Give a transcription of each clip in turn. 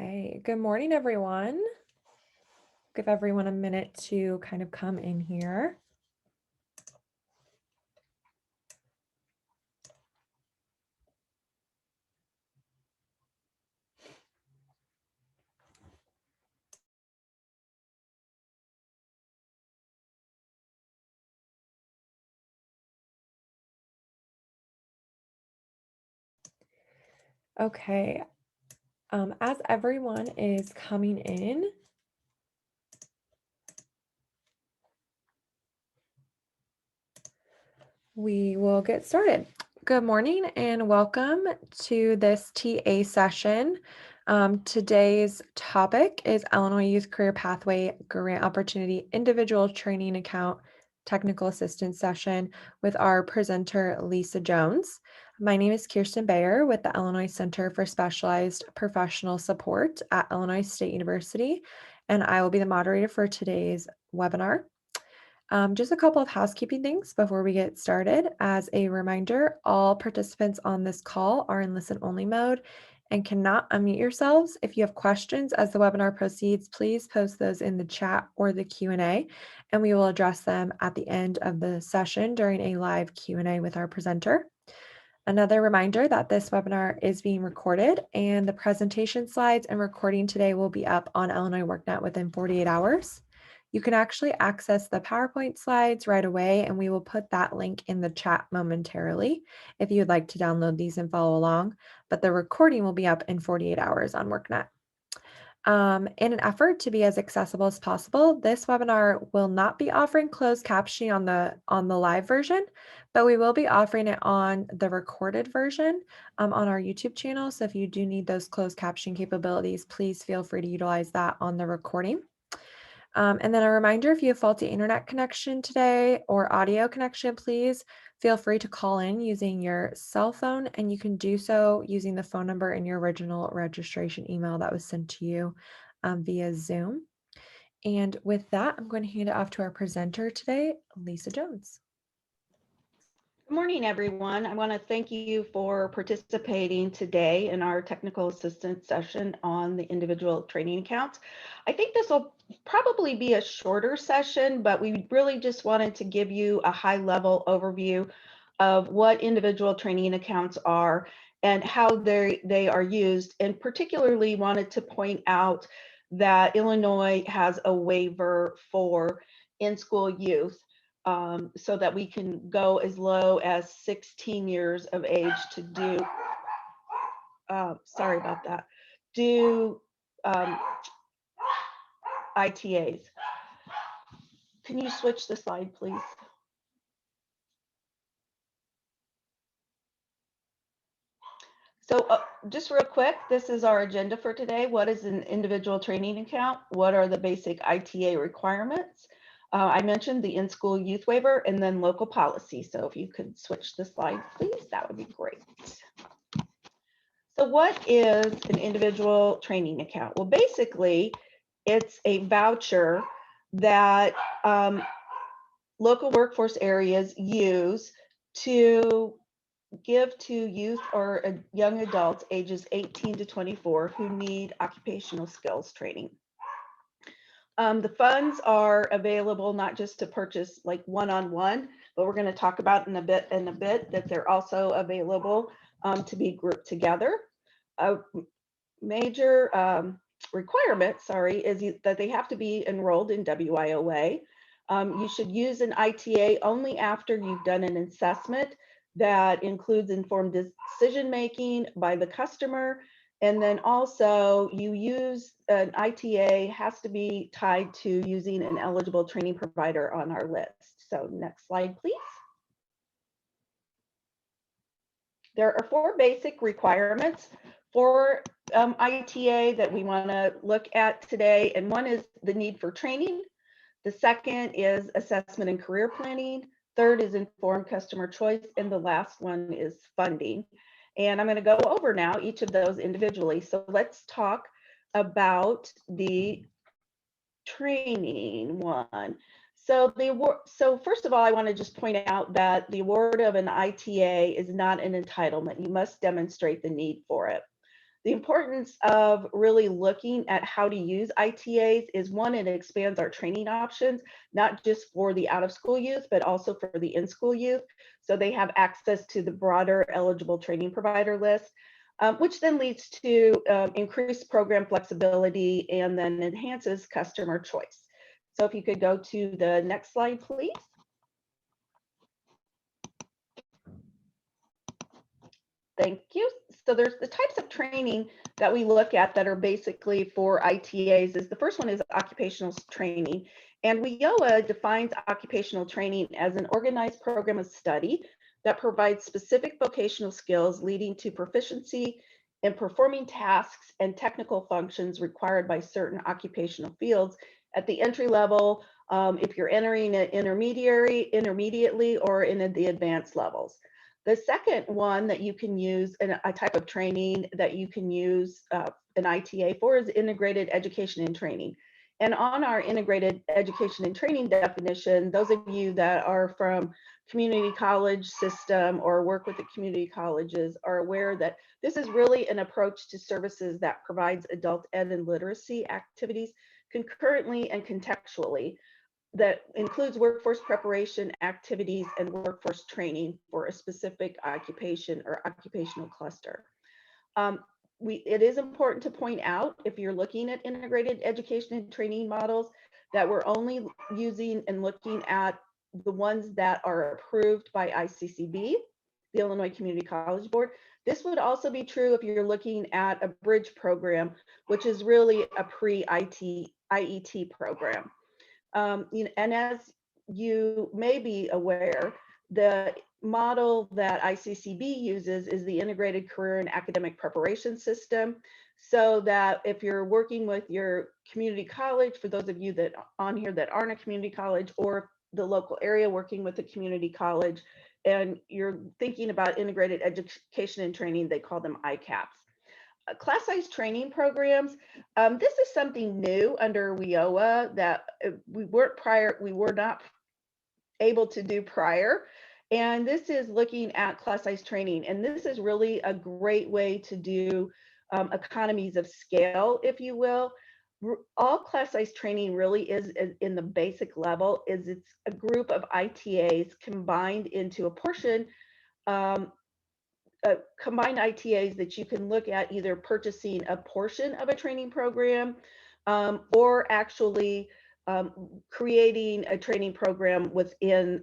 Okay, good morning, everyone. Give everyone a minute to kind of come in here. Okay, as everyone is coming in, we will get started. Good morning and welcome to this TA session. Today's topic is Illinois Youth Career Pathway Grant Opportunity Individual Training Account Technical Assistance Session with our presenter, Lisa Jones. My name is Kirsten Bayer with the Illinois Center for Specialized Professional Support at Illinois State University, and I will be the moderator for today's webinar. Just a couple of housekeeping things before we get started. As a reminder, all participants on this call are in listen-only mode and cannot unmute yourselves. If you have questions as the webinar proceeds, please post those in the chat or the Q&A, and we will address them at the end of the session during a live Q&A with our presenter. Another reminder that this webinar is being recorded, and the presentation slides and recording today will be up on Illinois WorkNet within 48 hours. You can actually access the PowerPoint slides right away, and we will put that link in the chat momentarily if you'd like to download these and follow along, but the recording will be up in 48 hours on WorkNet. In an effort to be as accessible as possible, this webinar will not be offering closed captioning on the live version, but we will be offering it on the recorded version on our YouTube channel. So if you do need those closed caption capabilities, please feel free to utilize that on the recording. And then a reminder, if you have faulty internet connection today or audio connection, please feel free to call in using your cell phone, and you can do so using the phone number in your original registration email that was sent to you via Zoom. And with that, I'm going to hand it off to our presenter today, Lisa Jones. Good morning, everyone. I want to thank you for participating today in our technical assistance session on the individual training accounts. I think this will probably be a shorter session, but we really just wanted to give you a high-level overview of what individual training accounts are and how they are used, and particularly wanted to point out that Illinois has a waiver for in-school youth. So that we can go as low as 16 years of age to do, sorry about that, do ITAs. Can you switch the slide, please? So just real quick, this is our agenda for today. What is an individual training account? What are the basic ITA requirements? I mentioned the in-school youth waiver and then local policy. So if you could switch the slide, please, that would be great. So what is an individual training account? Well, basically, it's a voucher that local workforce areas use to give to youth or young adults ages 18 to 24 who need occupational skills training. The funds are available not just to purchase like one-on-one, but we're going to talk about in a bit that they're also available to be grouped together. A major requirement, is that they have to be enrolled in WIOA. You should use an ITA only after you've done an assessment that includes informed decision making by the customer. And then also you use an ITA has to be tied to using an eligible training provider on our list. So next slide, please. There are 4 basic requirements for ITA that we want to look at today. And one is the need for training. The second is assessment and career planning. Third is informed customer choice. And the last one is funding. And I'm going to go over now each of those individually. So let's talk about the training one. So first of all, I want to just point out that the award of an ITA is not an entitlement. You must demonstrate the need for it. The importance of really looking at how to use ITAs is, one, it expands our training options, not just for the out-of-school youth, but also for the in-school youth. So they have access to the broader eligible training provider list, which then leads to increased program flexibility and then enhances customer choice. So if you could go to the next slide, please. Thank you. So there's the types of training that we look at that are basically for ITAs. Is the first one is occupational training. And WIOA defines occupational training as an organized program of study that provides specific vocational skills leading to proficiency in performing tasks and technical functions required by certain occupational fields at the entry level, if you're entering an intermediately, or in the advanced levels. The second one that you can use, and a type of training that you can use an ITA for, is integrated education and training. And on our integrated education and training definition, those of you that are from community college system or work with the community colleges are aware that this is really an approach to services that provides adult ed and literacy activities concurrently and contextually, that includes workforce preparation activities and workforce training for a specific occupation or occupational cluster. It is important to point out, if you're looking at integrated education and training models, that we're only using and looking at the ones that are approved by ICCB, the Illinois Community College Board. This would also be true if you're looking at a bridge program, which is really a pre-IET program. And as you may be aware, the model that ICCB uses is the Integrated Career and Academic Preparation System. So that if you're working with your community college, for those of you that on here that aren't a community college, or the local area working with a community college, and you're thinking about integrated education and training, they call them ICAPs. Class size training programs. This is something new under WIOA that we were not able to do prior. And this is looking at class size training. And this is really a great way to do economies of scale, if you will. All class size training really is in the basic level, is it's a group of ITAs combined into a portion, combined ITAs that you can look at either purchasing a portion of a training program, or actually creating a training program within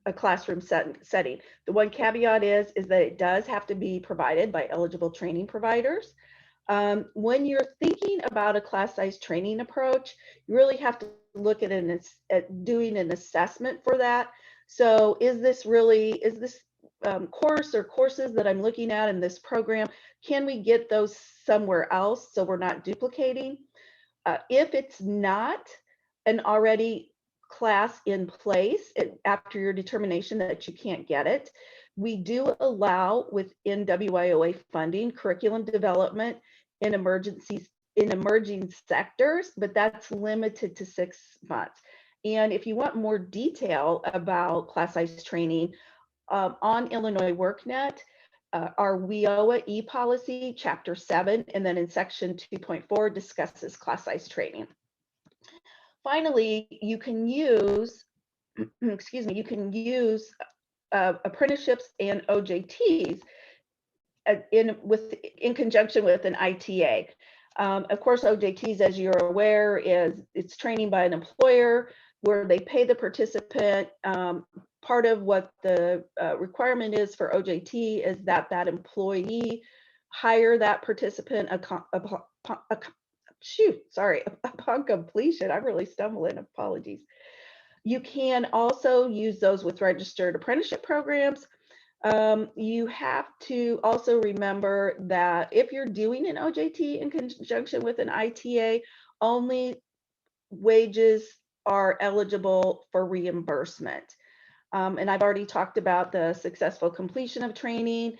a classroom setting. The one caveat is that it does have to be provided by eligible training providers. When you're thinking about a class size training approach, you really have to look at doing an assessment for that. So is this course or courses that I'm looking at in this program, can we get those somewhere else so we're not duplicating? If it's not an already class in place after your determination that you can't get it, we do allow within WIOA funding curriculum development in emerging sectors, but that's limited to 6 months. And if you want more detail about class size training, on Illinois WorkNet, our WIOA e-policy, Chapter 7, and then in Section 2.4 discusses class size training. Finally, you can use, you can use apprenticeships and OJTs in conjunction with an ITA. Of course, OJTs, as you're aware, it's training by an employer where they pay the participant. Part of what the requirement is for OJT is that employee hire that participant upon completion. I'm really stumbling, apologies. You can also use those with registered apprenticeship programs. You have to also remember that if you're doing an OJT in conjunction with an ITA, only wages are eligible for reimbursement. And I've already talked about the successful completion of training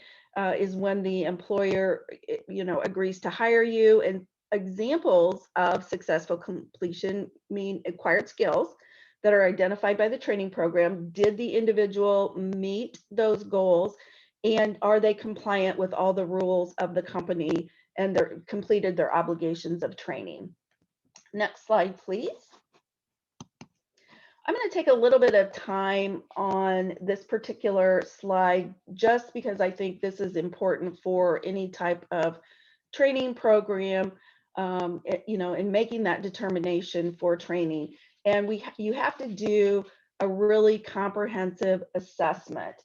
is when the employer, agrees to hire you. And examples of successful completion mean acquired skills that are identified by the training program. Did the individual meet those goals? And are they compliant with all the rules of the company and they're completed their obligations of training? Next slide, please. I'm going to take a little bit of time on this particular slide just because I think this is important for any type of training program, in making that determination for training. And you have to do a really comprehensive assessment.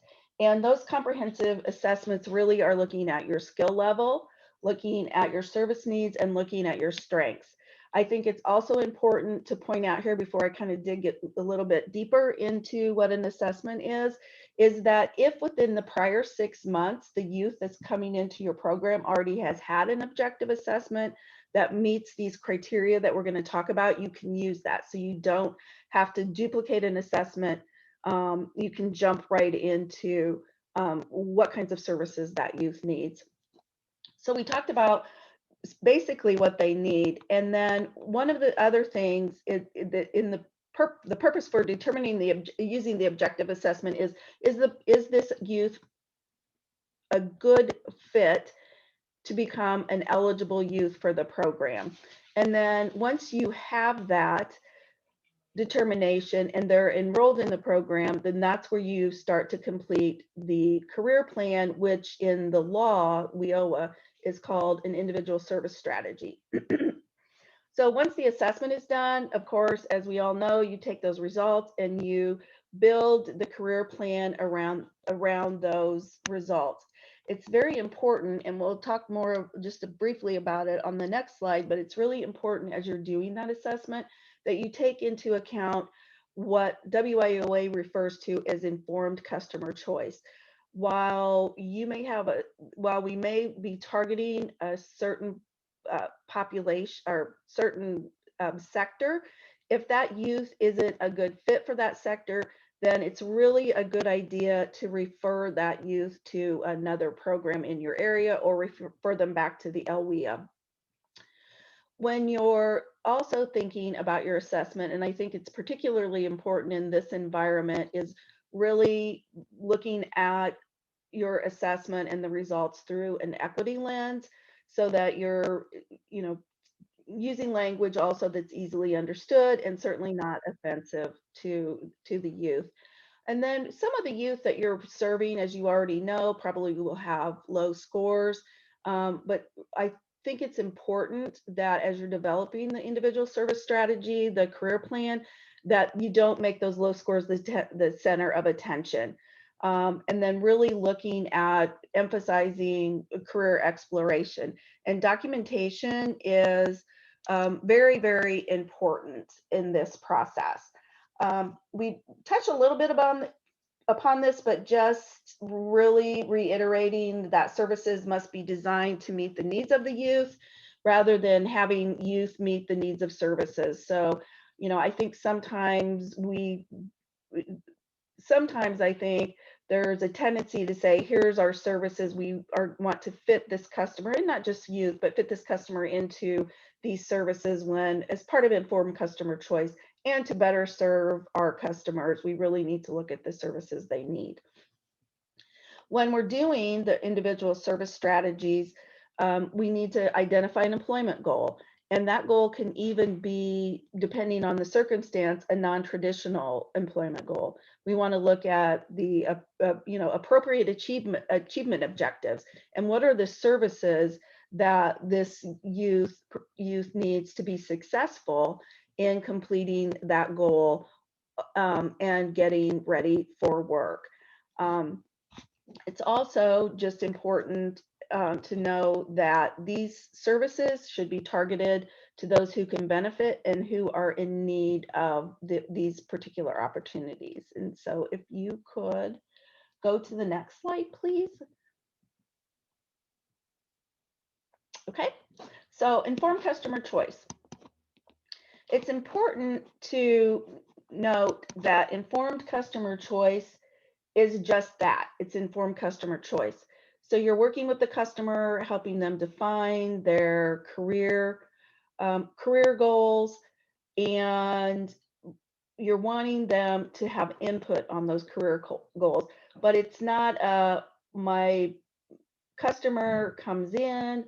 And those comprehensive assessments really are looking at your skill level, looking at your service needs, and looking at your strengths. I think it's also important to point out here before I kind of dig it a little bit deeper into what an assessment is that if within the prior 6 months, the youth that's coming into your program already has had an objective assessment that meets these criteria that we're going to talk about, you can use that. So you don't have to duplicate an assessment. You can jump right into what kinds of services that youth needs. So we talked about basically what they need. And then one of the other things in the purpose for determining using the objective assessment is this youth a good fit to become an eligible youth for the program? And then once you have that determination and they're enrolled in the program, then that's where you start to complete the career plan, which in the law, WIOA, is called an individual service strategy. So once the assessment is done, of course, as we all know, you take those results and you build the career plan around those results. It's very important, and we'll talk more just briefly about it on the next slide, but it's really important as you're doing that assessment that you take into account what WIOA refers to as informed customer choice. While we may be targeting a certain population or certain sector, if that youth isn't a good fit for that sector, then it's really a good idea to refer that youth to another program in your area or refer them back to the LWIA. When you're also thinking about your assessment, and I think it's particularly important in this environment, is really looking at your assessment and the results through an equity lens so that you're, using language also that's easily understood and certainly not offensive to the youth. And then some of the youth that you're serving, as you already know, probably will have low scores. But I think it's important that as you're developing the individual service strategy, the career plan, that you don't make those low scores the center of attention. And then really looking at emphasizing career exploration. And documentation is very, very important in this process. We touched a little bit upon this, but just really reiterating that services must be designed to meet the needs of the youth rather than having youth meet the needs of services. So, I think sometimes I think there's a tendency to say, here's our services, want to fit this customer, and not just youth, but fit this customer into these services when, as part of informed customer choice, and to better serve our customers, we really need to look at the services they need. When we're doing the individual service strategies, we need to identify an employment goal. And that goal can even be, depending on the circumstance, a non-traditional employment goal. We want to look at the appropriate achievement objectives, and what are the services that this youth needs to be successful in completing that goal and getting ready for work. It's also just important to know that these services should be targeted to those who can benefit and who are in need of these particular opportunities. And so if you could go to the next slide, please. Okay, so informed customer choice. It's important to note that informed customer choice is just that. It's informed customer choice. So you're working with the customer, helping them define their career goals, and you're wanting them to have input on those career goals. But it's not a my customer comes in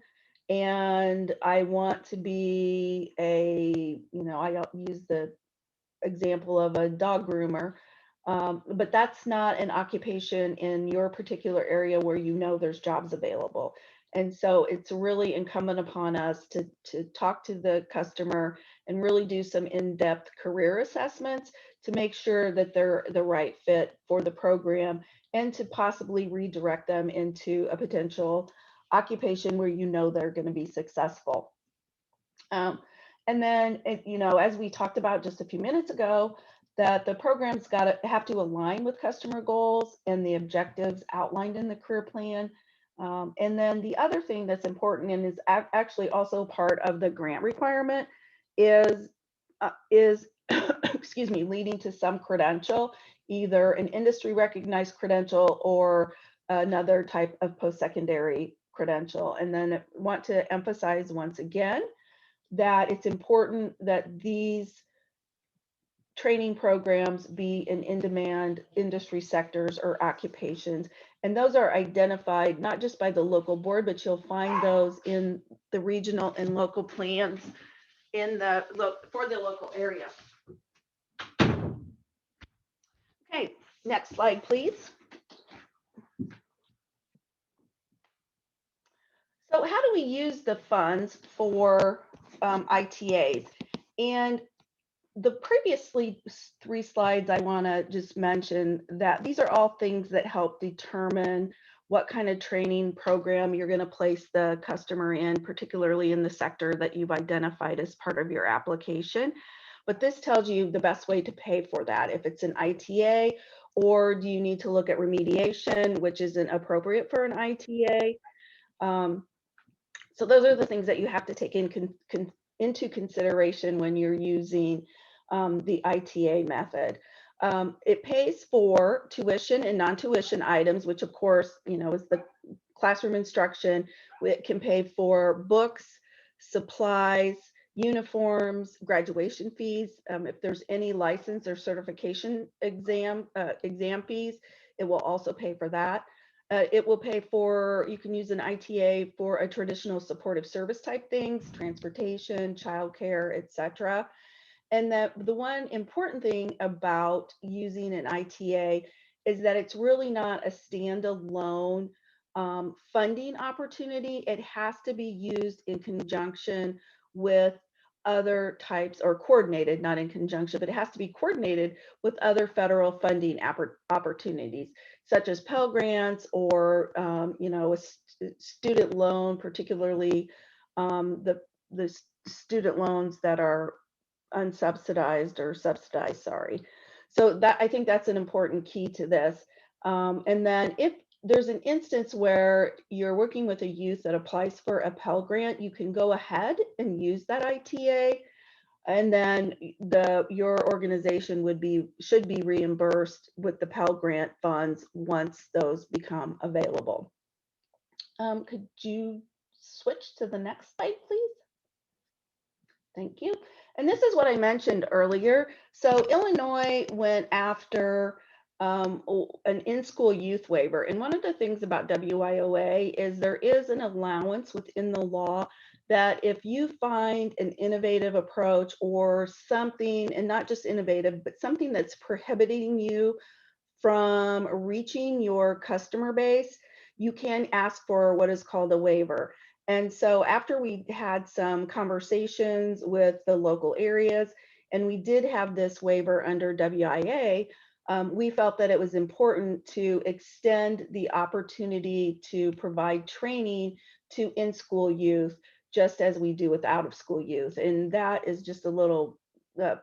and I want to be I'll use the example of a dog groomer. But that's not an occupation in your particular area where you know there's jobs available. And so it's really incumbent upon us to talk to the customer and really do some in-depth career assessments to make sure that they're the right fit for the program and to possibly redirect them into a potential occupation where you know they're going to be successful. Um, and then, as we talked about just a few minutes ago, that the program's got to have to align with customer goals and the objectives outlined in the career plan. And then the other thing that's important and is actually also part of the grant requirement is excuse me, leading to some credential, either an industry recognized credential or another type of post-secondary credential. And then I want to emphasize once again that it's important that these training programs be in in-demand industry sectors or occupations. And those are identified not just by the local board, but you'll find those in the regional and local plans for the local area. Okay, next slide, please. So how do we use the funds for ITAs? And the previously 3 slides, I want to just mention that these are all things that help determine what kind of training program you're going to place the customer in, particularly in the sector that you've identified as part of your application. But this tells you the best way to pay for that. If it's an ITA, or do you need to look at remediation, which isn't appropriate for an ITA? So those are the things that you have to take into consideration when you're using the ITA method. It pays for tuition and non-tuition items, which of course, is the classroom instruction. It can pay for books, supplies, uniforms, graduation fees. If there's any license or certification exam fees, it will also pay for that. It will pay for, you can use an ITA for a traditional supportive service type things, transportation, childcare, etc. And the one important thing about using an ITA is that it's really not a standalone funding opportunity. It has to be used in conjunction with other types, or coordinated, not in conjunction, but it has to be coordinated with other federal funding opportunities, such as Pell Grants or, a student loan, particularly the student loans that are unsubsidized or subsidized, sorry. So that, I think that's an important key to this. And then if there's an instance where you're working with a youth that applies for a Pell Grant, you can go ahead and use that ITA, and then your organization should be reimbursed with the Pell Grant funds once those become available. Could you switch to the next slide, please? Thank you. And this is what I mentioned earlier. So Illinois went after an in-school youth waiver. And one of the things about WIOA is there is an allowance within the law that if you find an innovative approach or something, and not just innovative, but something that's prohibiting you from reaching your customer base, you can ask for what is called a waiver. And so after we had some conversations with the local areas, and we did have this waiver under WIA, we felt that it was important to extend the opportunity to provide training to in-school youth, just as we do with out-of-school youth. And that is just a little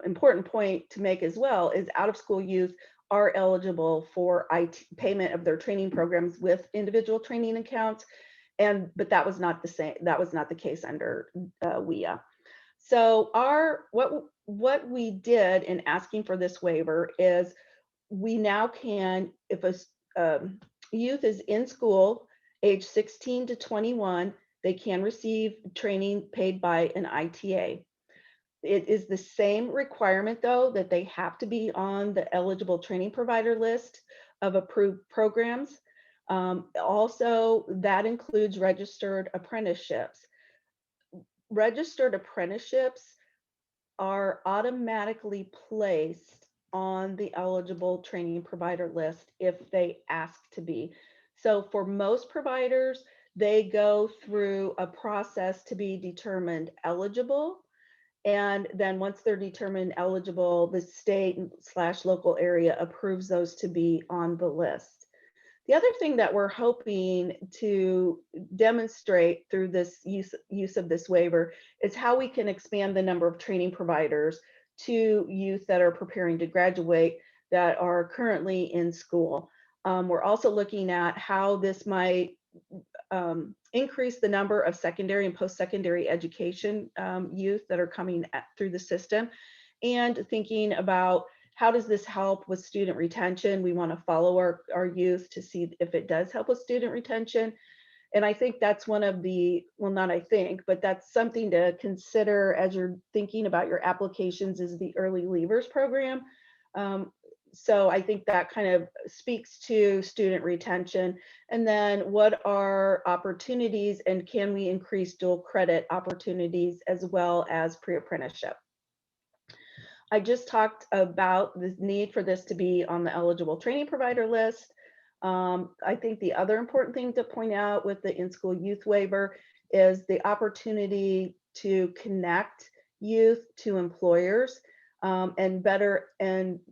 important point to make as well, is out-of-school youth are eligible for payment of their training programs with individual training accounts. But that was not the case under WIA. So what we did in asking for this waiver is we now can, if a youth is in school, age 16 to 21, they can receive training paid by an ITA. It is the same requirement, though, that they have to be on the eligible training provider list of approved programs. Also, that includes registered apprenticeships. Registered apprenticeships are automatically placed on the eligible training provider list if they ask to be. So for most providers, they go through a process to be determined eligible. And then once they're determined eligible, the state slash local area approves those to be on the list. The other thing that we're hoping to demonstrate through this use of this waiver is how we can expand the number of training providers to youth that are preparing to graduate that are currently in school. We're also looking at how this might increase the number of secondary and post-secondary education youth that are coming through the system, and thinking about how does this help with student retention. We want to follow our youth to see if it does help with student retention. And I think that's one of the, well, not I think, but that's something to consider as you're thinking about your applications, is the early leavers program. So I think that kind of speaks to student retention. And then what are opportunities, and can we increase dual credit opportunities as well as pre-apprenticeship? I just talked about the need for this to be on the eligible training provider list. I think the other important thing to point out with the in-school youth waiver is the opportunity to connect youth to employers, and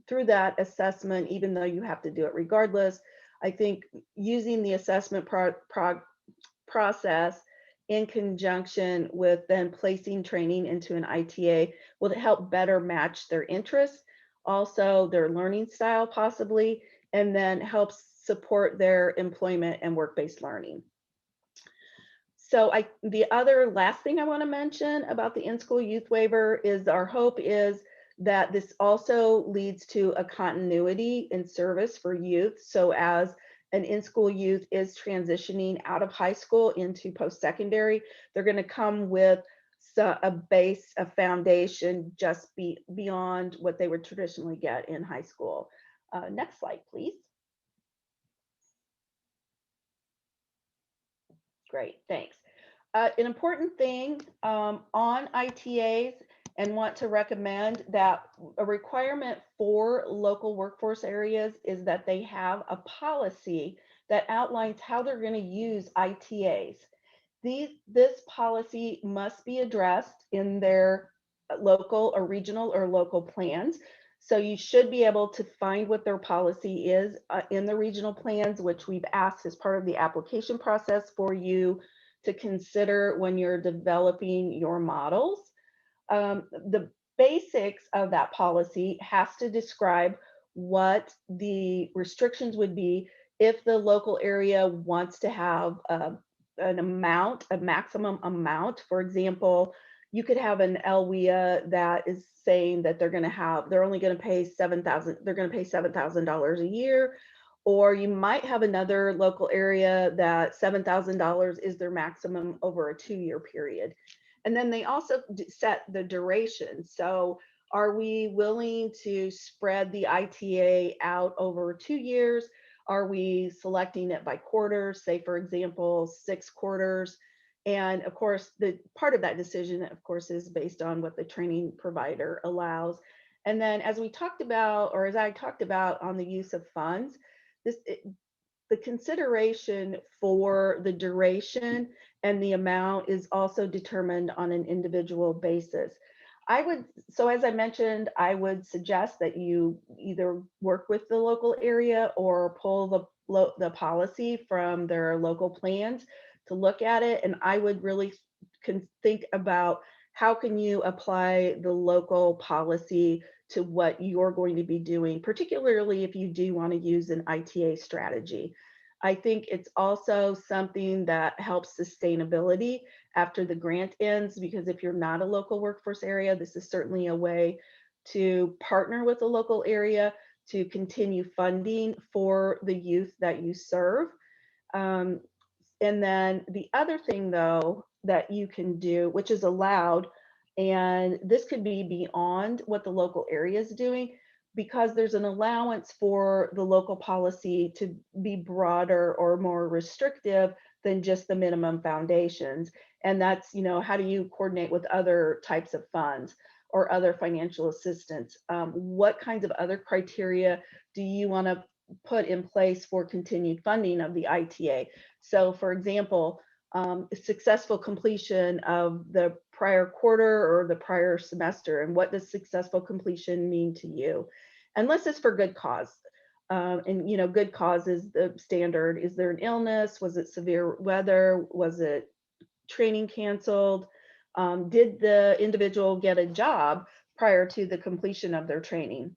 through that assessment, even though you have to do it regardless, I think using the assessment process in conjunction with then placing training into an ITA will help better match their interests, also their learning style possibly, and then helps support their employment and work-based learning. So the other last thing I want to mention about the in-school youth waiver is our hope is that this also leads to a continuity in service for youth. So as an in-school youth is transitioning out of high school into post-secondary, they're going to come with a base, a foundation just beyond what they would traditionally get in high school. Next slide, please. Great, thanks. An important thing on ITAs, and want to recommend that a requirement for local workforce areas is that they have a policy that outlines how they're going to use ITAs. This policy must be addressed in their local or regional or local plans. So you should be able to find what their policy is in the regional plans, which we've asked as part of the application process for you to consider when you're developing your models. The basics of that policy has to describe what the restrictions would be if the local area wants to have an amount, a maximum amount. For example, you could have an LWIA that is saying that they're only going to pay $7,000 a year. Or you might have another local area that $7,000 is their maximum over a 2-year period. And then they also set the duration. So are we willing to spread the ITA out over 2 years? Are we selecting it by quarters, say, for example, 6 quarters? And of course, the part of that decision, of course, is based on what the training provider allows. And then as we talked about, or as I talked about on the use of funds, the consideration for the duration and the amount is also determined on an individual basis. So as I mentioned, I would suggest that you either work with the local area or pull the policy from their local plans to look at it. And I would really think about how can you apply the local policy to what you're going to be doing, particularly if you do want to use an ITA strategy. I think it's also something that helps sustainability after the grant ends, because if you're not a local workforce area, this is certainly a way to partner with the local area to continue funding for the youth that you serve. And then the other thing, though, that you can do, which is allowed, and this could be beyond what the local area is doing, because there's an allowance for the local policy to be broader or more restrictive than just the minimum foundations. And that's, how do you coordinate with other types of funds or other financial assistance? What kinds of other criteria do you want to put in place for continued funding of the ITA? So, for example, successful completion of the prior quarter or the prior semester, and what does successful completion mean to you? Unless it's for good cause. And good cause is the standard. Is there an illness? Was it severe weather? Was it training canceled? Did the individual get a job prior to the completion of their training?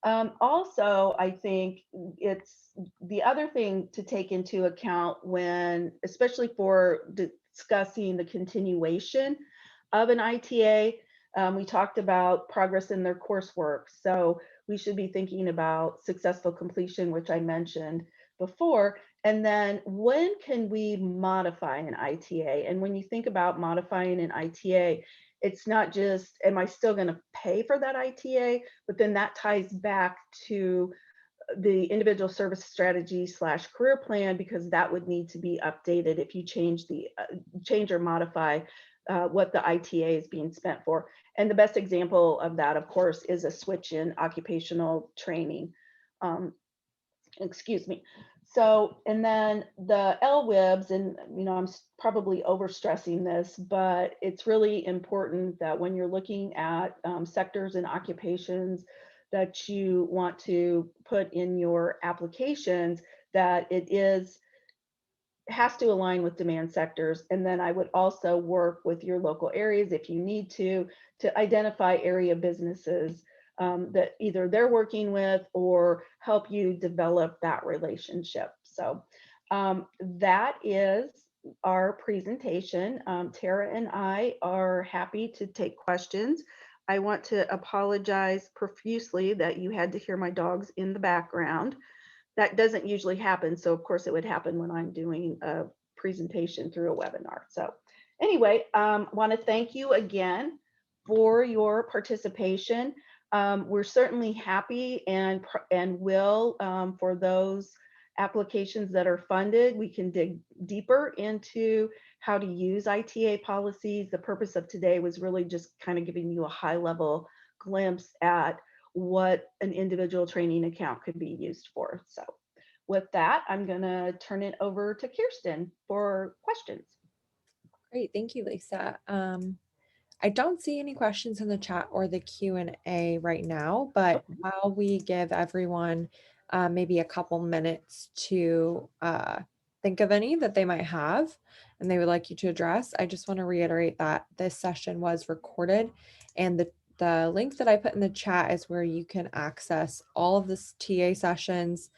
Also, I think it's the other thing to take into account when, especially for discussing the continuation of an ITA. We talked about progress in their coursework. So we should be thinking about successful completion, which I mentioned before. And then when can we modify an ITA? And when you think about modifying an ITA, it's not just, am I still going to pay for that ITA? But then that ties back to the individual service strategy / career plan, because that would need to be updated if you change or modify what the ITA is being spent for. And the best example of that, of course, is a switch in occupational training. Excuse me. So, and then the LWIBs, and I'm probably overstressing this, but it's really important that when you're looking at sectors and occupations that you want to put in your applications, that has to align with demand sectors. And then I would also work with your local areas if you need to identify area businesses that either they're working with or help you develop that relationship. So that is our presentation. Tara and I are happy to take questions. I want to apologize profusely that you had to hear my dogs in the background. That doesn't usually happen. So of course it would happen when I'm doing a presentation through a webinar. So anyway, want to thank you again for your participation. We're certainly happy and will, for those applications that are funded, we can dig deeper into how to use ITA policies. The purpose of today was really just kind of giving you a high level glimpse at what an individual training account could be used for. So with that, I'm going to turn it over to Kirsten for questions. Great, thank you, Lisa. I don't see any questions in the chat or the Q&A right now, but while we give everyone maybe a couple minutes to think of any that they might have and they would like you to address, I just want to reiterate that this session was recorded, and the link that I put in the chat is where you can access all of the TA sessions,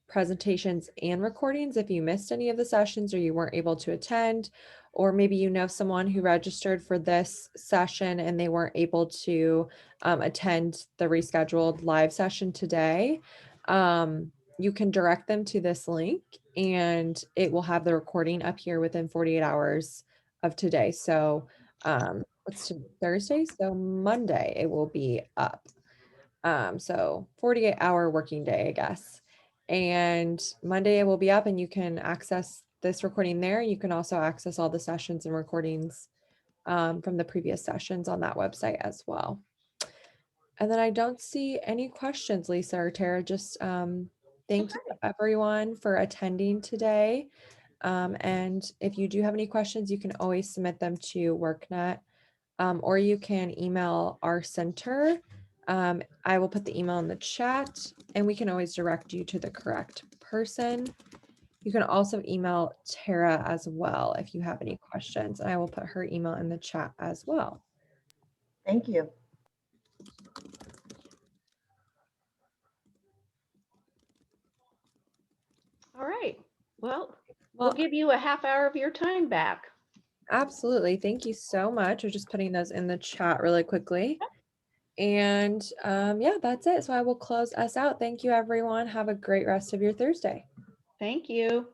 presentations, and recordings if you missed any of the sessions or you weren't able to attend, or maybe you know someone who registered for this session and they weren't able to attend the rescheduled live session today. You can direct them to this link and it will have the recording up here within 48 hours of today. So what's Thursday? So Monday it will be up. So 48-hour working day, I guess. And Monday it will be up and you can access this recording there. You can also access all the sessions and recordings from the previous sessions on that website as well. And then I don't see any questions, Lisa or Tara. Just thank you everyone for attending today. And if you do have any questions, you can always submit them to WorkNet, or you can email our center. I will put the email in the chat and we can always direct you to the correct person. You can also email Tara as well if you have any questions, and I will put her email in the chat as well. Thank you. All right. Well, we'll give you a half hour of your time back. Absolutely. Thank you so much. I'm just putting those in the chat really quickly. And yeah, that's it. So I will close us out. Thank you, everyone. Have a great rest of your Thursday. Thank you.